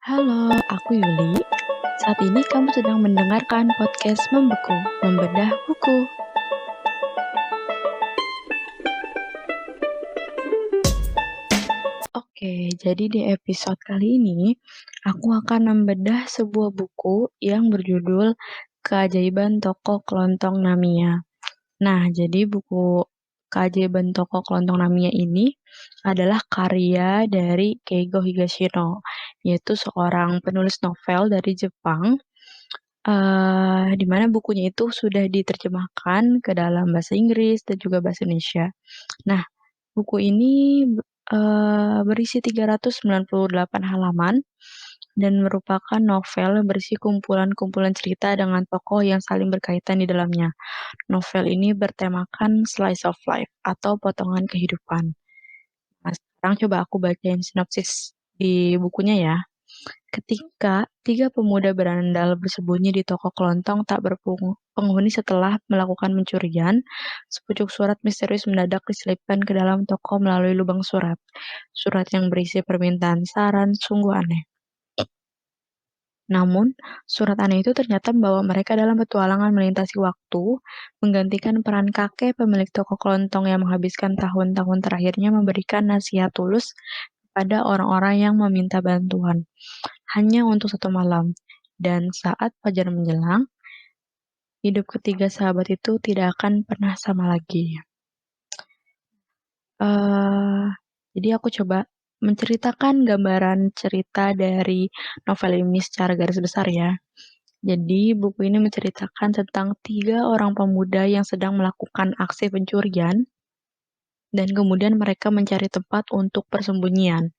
Halo, aku Yuli. Saat ini kamu sedang mendengarkan podcast Membeku, Membedah Buku. Oke, jadi di episode kali ini, aku akan membedah sebuah buku yang berjudul Keajaiban Toko Kelontong Namiya. Nah, jadi buku Keajaiban Toko Kelontong Namiya ini adalah karya dari Keigo Higashino, yaitu seorang penulis novel dari Jepang, di mana bukunya itu sudah diterjemahkan ke dalam bahasa Inggris dan juga bahasa Indonesia. Nah, buku ini berisi 398 halaman dan merupakan novel berisi kumpulan-kumpulan cerita dengan tokoh yang saling berkaitan di dalamnya. Novel ini bertemakan slice of life atau potongan kehidupan. Nah, sekarang coba aku bacain sinopsis di bukunya ya. Ketika tiga pemuda berandal bersembunyi di toko kelontong tak berpenghuni setelah melakukan pencurian, sepucuk surat misterius mendadak diselipkan ke dalam toko melalui lubang surat. Surat yang berisi permintaan saran sungguh aneh. Namun, surat aneh itu ternyata membawa mereka dalam petualangan melintasi waktu, menggantikan peran kakek pemilik toko kelontong yang menghabiskan tahun-tahun terakhirnya memberikan nasihat tulus kepada orang-orang yang meminta bantuan hanya untuk satu malam. Dan saat fajar menjelang, hidup ketiga sahabat itu tidak akan pernah sama lagi. Eh, jadi aku coba menceritakan gambaran cerita dari novel ini secara garis besar ya. Jadi buku ini menceritakan tentang tiga orang pemuda yang sedang melakukan aksi pencurian dan kemudian mereka mencari tempat untuk persembunyian.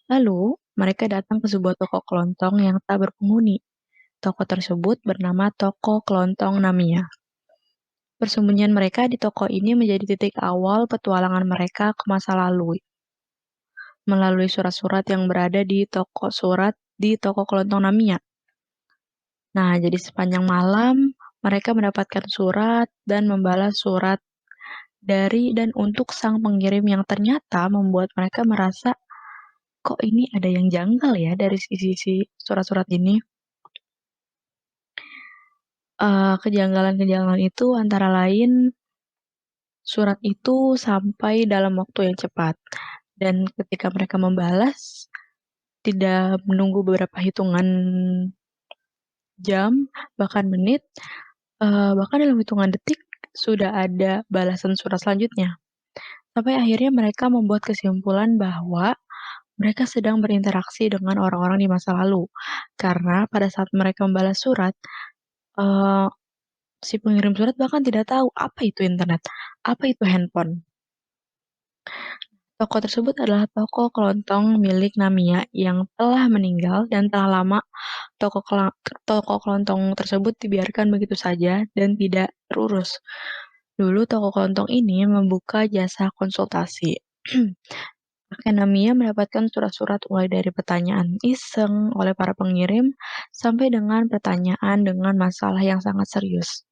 Lalu, mereka datang ke sebuah toko kelontong yang tak berpenghuni. Toko tersebut bernama Toko Kelontong Namiya. Persembunyian mereka di toko ini menjadi titik awal petualangan mereka ke masa lalu, melalui surat-surat yang berada di toko surat di Toko Kelontong Namiya. Nah, jadi sepanjang malam, mereka mendapatkan surat dan membalas surat dari dan untuk sang pengirim yang ternyata membuat mereka merasa, kok ini ada yang janggal ya dari sisi surat-surat ini. Kejanggalan-kejanggalan itu antara lain surat itu sampai dalam waktu yang cepat, dan ketika mereka membalas, tidak menunggu beberapa hitungan jam, bahkan menit, bahkan dalam hitungan detik, sudah ada balasan surat selanjutnya. Sampai akhirnya mereka membuat kesimpulan bahwa mereka sedang berinteraksi dengan orang-orang di masa lalu. Karena pada saat mereka membalas surat, eee, si pengirim surat bahkan tidak tahu apa itu internet, apa itu handphone. Toko tersebut adalah toko kelontong milik Namiya yang telah meninggal dan telah lama toko kelontong tersebut dibiarkan begitu saja dan tidak terurus. Dulu toko kelontong ini membuka jasa konsultasi. Kakek Namiya mendapatkan surat-surat mulai dari pertanyaan iseng oleh para pengirim sampai dengan pertanyaan dengan masalah yang sangat serius.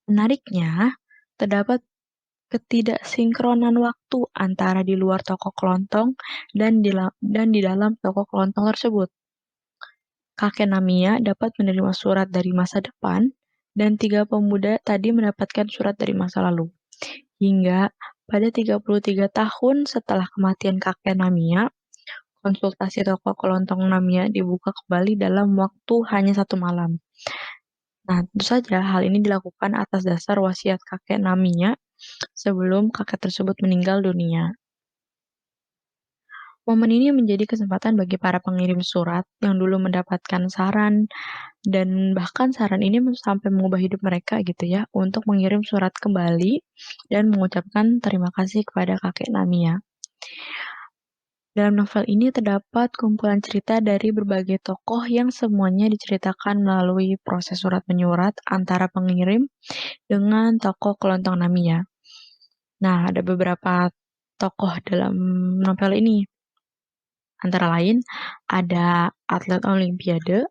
Menariknya, terdapat ketidaksinkronan waktu antara di luar toko kelontong dan di dalam toko kelontong tersebut. Kakek Namiya dapat menerima surat dari masa depan, dan tiga pemuda tadi mendapatkan surat dari masa lalu. Hingga pada 33 tahun setelah kematian kakek Namiya, konsultasi toko kelontong Namiya dibuka kembali dalam waktu hanya satu malam. Nah, tentu saja hal ini dilakukan atas dasar wasiat kakek Namiya sebelum kakek tersebut meninggal dunia. Momen ini menjadi kesempatan bagi para pengirim surat yang dulu mendapatkan saran dan bahkan saran ini sampai mengubah hidup mereka gitu ya, untuk mengirim surat kembali dan mengucapkan terima kasih kepada kakek Namiya. Dalam novel ini terdapat kumpulan cerita dari berbagai tokoh yang semuanya diceritakan melalui proses surat menyurat antara pengirim dengan tokoh kelontong Namiya. Nah, ada beberapa tokoh dalam novel ini. Antara lain, ada atlet olimpiade,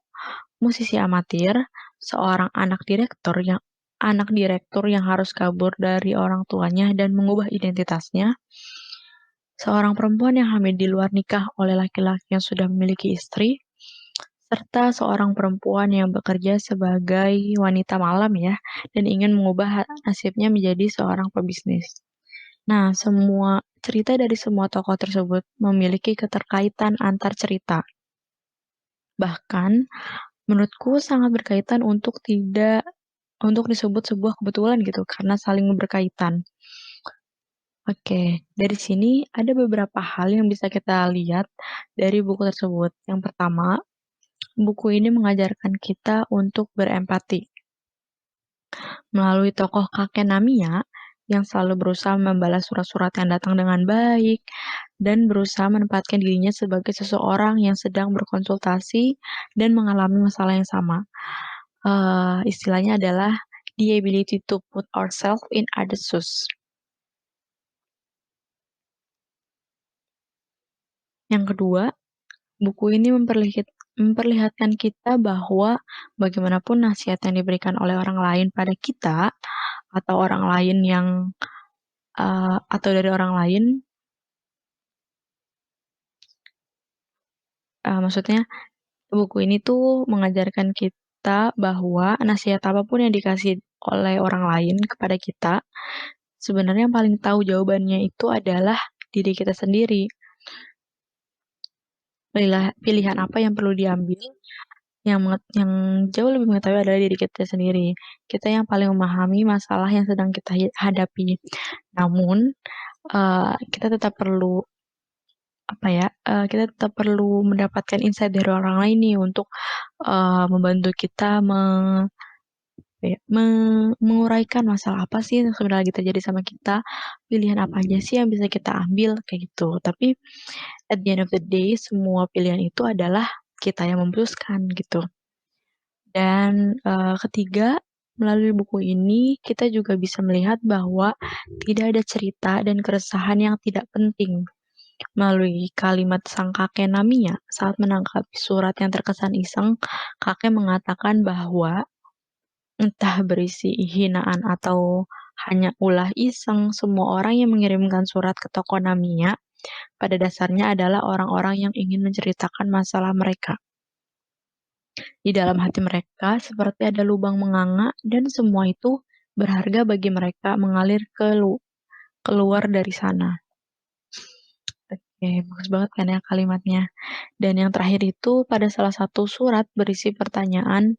musisi amatir, seorang anak direktur yang harus kabur dari orang tuanya dan mengubah identitasnya, seorang perempuan yang hamil di luar nikah oleh laki-laki yang sudah memiliki istri, serta seorang perempuan yang bekerja sebagai wanita malam ya, dan ingin mengubah nasibnya menjadi seorang pebisnis. Nah, semua cerita dari semua tokoh tersebut memiliki keterkaitan antar cerita. Bahkan, menurutku sangat berkaitan untuk disebut sebuah kebetulan gitu, karena saling berkaitan. Oke, dari sini ada beberapa hal yang bisa kita lihat dari buku tersebut. Yang pertama, buku ini mengajarkan kita untuk berempati. Melalui tokoh kakek Namiya yang selalu berusaha membalas surat-surat yang datang dengan baik dan berusaha menempatkan dirinya sebagai seseorang yang sedang berkonsultasi dan mengalami masalah yang sama. Istilahnya adalah the ability to put ourselves in others' shoes. Yang kedua, buku ini memperlihatkan kita bahwa bagaimanapun nasihat yang diberikan oleh orang lain pada kita atau orang lain yang atau dari orang lain, maksudnya buku ini tuh mengajarkan kita bahwa nasihat apapun yang dikasih oleh orang lain kepada kita, sebenarnya yang paling tahu jawabannya itu adalah diri kita sendiri. Pilihan apa yang perlu diambil, yang jauh lebih mengetahui adalah diri kita sendiri. Kita yang paling memahami masalah yang sedang kita hadapi. Namun, kita tetap perlu kita tetap perlu mendapatkan insight dari orang lain nih untuk, membantu kita menguraikan masalah apa sih yang sebenarnya lagi terjadi sama kita, pilihan apa aja sih yang bisa kita ambil, kayak gitu. Tapi at the end of the day, semua pilihan itu adalah kita yang memutuskan, gitu. Dan, ketiga, melalui buku ini kita juga bisa melihat bahwa tidak ada cerita dan keresahan yang tidak penting. Melalui kalimat sang kakek Namiya saat menanggapi surat yang terkesan iseng, kakek mengatakan bahwa entah berisi hinaan atau hanya ulah iseng, semua orang yang mengirimkan surat ke toko Namiya pada dasarnya adalah orang-orang yang ingin menceritakan masalah mereka. Di dalam hati mereka seperti ada lubang menganga dan semua itu berharga bagi mereka mengalir keluar dari sana. Oke, bagus banget kan ya kalimatnya. Dan yang terakhir itu pada salah satu surat berisi pertanyaan,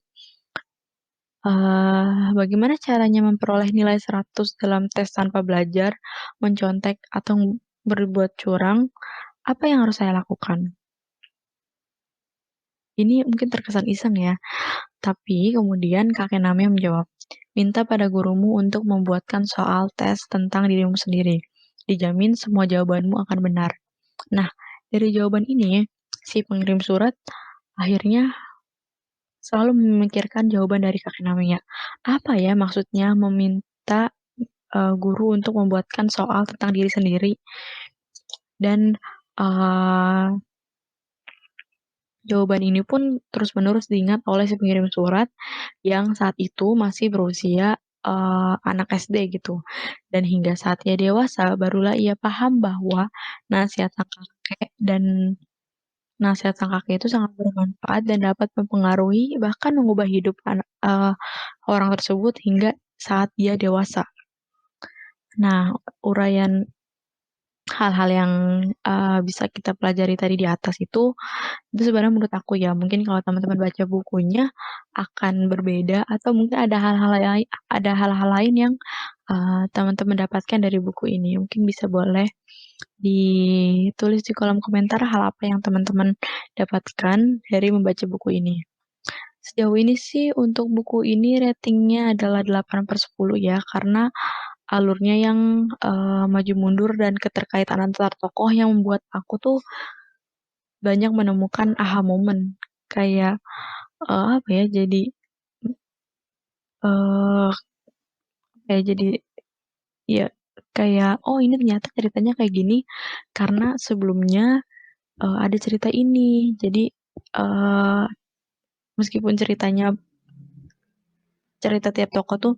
bagaimana caranya memperoleh nilai 100 dalam tes tanpa belajar, mencontek, atau berbuat curang? Apa yang harus saya lakukan? Ini mungkin terkesan iseng ya, tapi kemudian kakek Name menjawab, minta pada gurumu untuk membuatkan soal tes tentang dirimu sendiri. Dijamin semua jawabanmu akan benar. Nah, dari jawaban ini, si pengirim surat akhirnya selalu memikirkan jawaban dari kakek Namiya. Apa ya maksudnya meminta guru untuk membuatkan soal tentang diri sendiri? Dan jawaban ini pun terus-menerus diingat oleh si pengirim surat yang saat itu masih berusia anak SD gitu. Dan hingga saat ia dewasa, barulah ia paham bahwa nasihat sang kakek dan nasihat sang kakek itu sangat bermanfaat dan dapat mempengaruhi bahkan mengubah hidup orang tersebut hingga saat dia dewasa. Nah, uraian hal-hal yang, bisa kita pelajari tadi di atas itu sebenarnya menurut aku ya, mungkin kalau teman-teman baca bukunya akan berbeda atau mungkin ada hal-hal lain yang, teman-teman dapatkan dari buku ini. Mungkin bisa boleh ditulis di kolom komentar hal apa yang teman-teman dapatkan dari membaca buku ini. Sejauh ini sih untuk buku ini ratingnya adalah 8/10 ya, karena alurnya yang, maju mundur dan keterkaitan antar tokoh yang membuat aku tuh banyak menemukan aha moment. Kayak, apa ya, eee, jadi ya kayak, "Oh ini ternyata ceritanya kayak gini, karena sebelumnya, ada cerita ini." Jadi, eee, meskipun cerita tiap tokoh tuh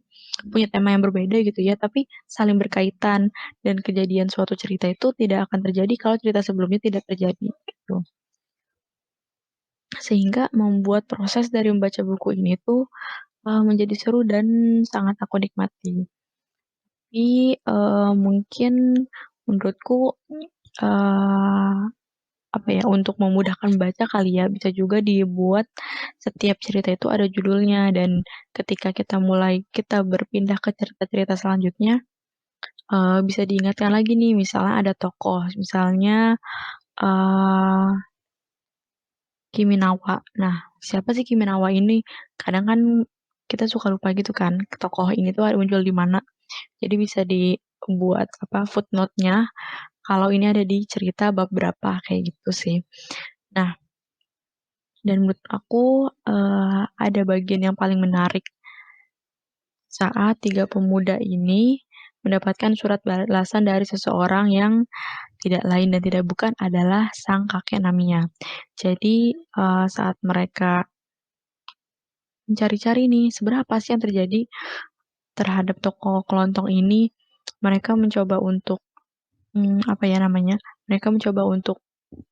punya tema yang berbeda gitu ya, tapi saling berkaitan dan kejadian suatu cerita itu tidak akan terjadi kalau cerita sebelumnya tidak terjadi, gitu. sehingga membuat proses dari membaca buku ini tuh, menjadi seru dan sangat aku nikmati. Tapi, mungkin menurutku, eee, apa ya, untuk memudahkan membaca kali ya, bisa juga dibuat setiap cerita itu ada judulnya dan ketika kita berpindah ke cerita-cerita selanjutnya, bisa diingatkan lagi nih, misalnya ada tokoh, misalnya, eee, Kiminawa. Nah, siapa sih Kiminawa ini? Kadang kan kita suka lupa gitu kan, tokoh ini tuh muncul di mana. Jadi bisa dibuat apa, footnote-nya kalau ini ada di cerita bab berapa, kayak gitu sih. Nah, dan menurut aku, ada bagian yang paling menarik saat 3 pemuda ini mendapatkan surat balasan dari seseorang yang tidak lain dan tidak bukan adalah sang kakek Namiya. Jadi, saat mereka mencari-cari nih, sebenarnya apa sih yang terjadi terhadap toko kelontong ini, mereka mencoba untuk, apa ya namanya, mereka mencoba untuk,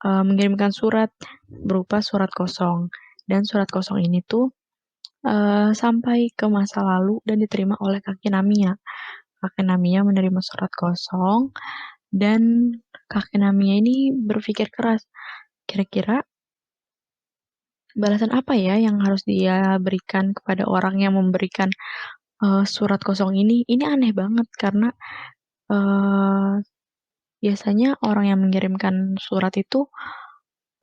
mengirimkan surat berupa surat kosong dan surat kosong ini tuh, sampai ke masa lalu dan diterima oleh kakek Namiya. Kakek Namiya menerima surat kosong dan kakek Namiya ini berpikir keras, kira-kira balasan apa ya yang harus dia berikan kepada orang yang memberikan, surat kosong ini? Ini aneh banget karena, eee, biasanya orang yang mengirimkan surat itu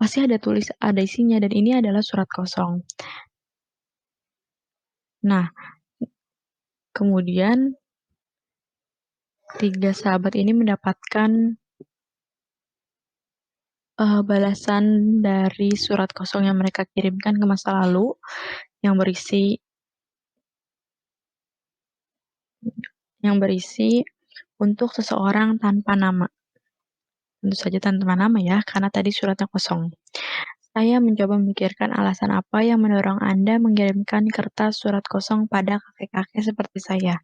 pasti ada isinya dan ini adalah surat kosong. Nah, kemudian 3 sahabat ini mendapatkan, balasan dari surat kosong yang mereka kirimkan ke masa lalu yang berisi untuk seseorang tanpa nama. Tentu saja tanpa nama ya, karena tadi suratnya kosong. Saya mencoba memikirkan alasan apa yang mendorong Anda mengirimkan kertas surat kosong pada kakek-kakek seperti saya.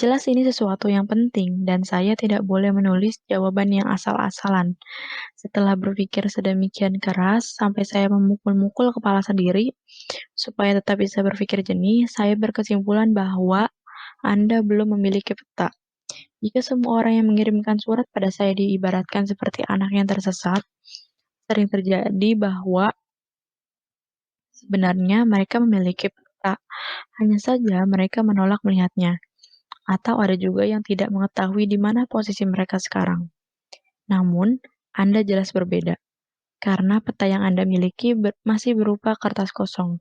Jelas ini sesuatu yang penting dan saya tidak boleh menulis jawaban yang asal-asalan. Setelah berpikir sedemikian keras sampai saya memukul-mukul kepala sendiri, supaya tetap bisa berpikir jernih, saya berkesimpulan bahwa Anda belum memiliki peta. Jika semua orang yang mengirimkan surat pada saya diibaratkan seperti anak yang tersesat, sering terjadi bahwa sebenarnya mereka memiliki peta, hanya saja mereka menolak melihatnya. Atau ada juga yang tidak mengetahui di mana posisi mereka sekarang. Namun, Anda jelas berbeda, karena peta yang Anda miliki masih berupa kertas kosong.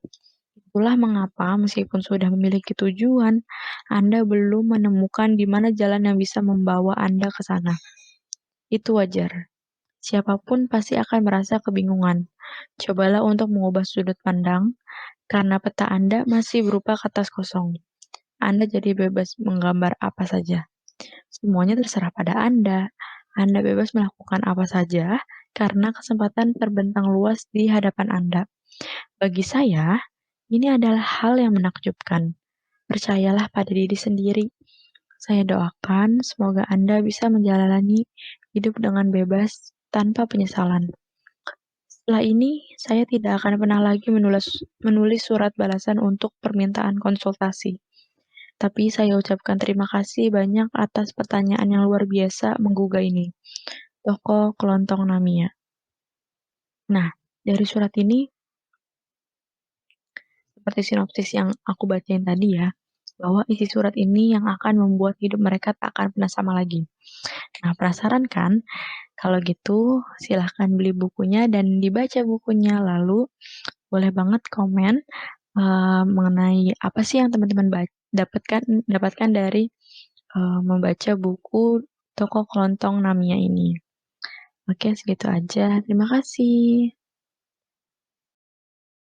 Itulah mengapa meskipun sudah memiliki tujuan, Anda belum menemukan di mana jalan yang bisa membawa Anda ke sana. Itu wajar. Siapapun pasti akan merasa kebingungan. Cobalah untuk mengubah sudut pandang, karena peta Anda masih berupa kertas kosong. Anda jadi bebas menggambar apa saja. Semuanya terserah pada Anda. Anda bebas melakukan apa saja, karena kesempatan terbentang luas di hadapan Anda. Bagi saya, ini adalah hal yang menakjubkan. Percayalah pada diri sendiri. Saya doakan semoga Anda bisa menjalani hidup dengan bebas tanpa penyesalan. Setelah ini, saya tidak akan pernah lagi menulis surat balasan untuk permintaan konsultasi. Tapi saya ucapkan terima kasih banyak atas pertanyaan yang luar biasa menggugah ini. Toko Kelontong Namiya. Nah, dari surat ini, seperti sinopsis yang aku bacain tadi ya, bahwa isi surat ini yang akan membuat hidup mereka tak akan pernah sama lagi. Nah, penasaran kan? Kalau gitu, silahkan beli bukunya dan dibaca bukunya. Lalu, boleh banget komen mengenai apa sih yang teman-teman dapatkan dari membaca buku Toko Kelontong Namiya ini. Oke, segitu aja. Terima kasih.